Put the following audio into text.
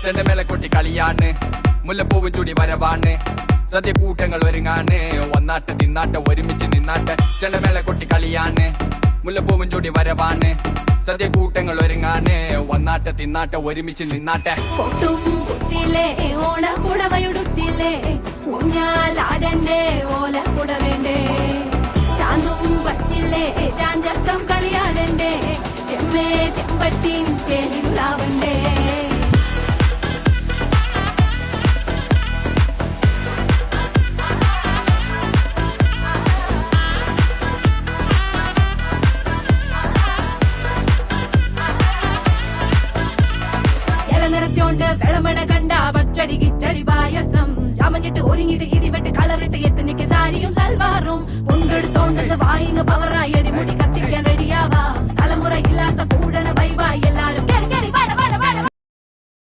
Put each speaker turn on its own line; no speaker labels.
ചെണ്ടമേള കൊട്ടി കളിയാണ്, മുല്ലപ്പൂവും ചൂടി വരവാണ്, സദ്യ കൂട്ടങ്ങൾ ഒരുങ്ങാണ്, ഒന്നാട്ട് തിന്നാട്ട് ഒരുമിച്ച് നിന്നാട്ട്. ചെണ്ടമേള കൊട്ടി കളിയാണ്, മുല്ലപ്പൂവും ചൂടി വരവാണ്, സദ്യ കൂട്ടങ്ങൾ ഒരുങ്ങാണ്, ഒന്നാട്ട് തിന്നാട്ട് ഒരുമിച്ച് നിന്നാട്ടെ.
ഓണപ്പുടവയുടുത്തില്ലേ ഊഞ്ഞാലാടണ്ടേ ഓലപ്പുട വേണ്ടേ, ചാന്തും വച്ചില്ലേ ചാഞ്ചക്കം കളിയാടണ്ടേ, ചെമ്മേ ചെമ്പട്ടിയും ചേലിലാവണ്ടേ. നിറത്തോണ്ട് വെളമണ കണ്ട പച്ചടി കിച്ചടി പായസം, ചമഞ്ഞിട്ട് ഒരുങ്ങിട്ട് ഇടിവെട്ട് കളറിട്ട് എത്തനിക്ക് സാരിയും സൽവാറും, മുണ്ടെടുത്തോണ്ടത് വായിങ് പവറായി അടിമുടി കത്തിക്കാൻ റെഡിയാവാ, തലമുറ ഇല്ലാത്ത കൂടണ വൈവായി എല്ലാരും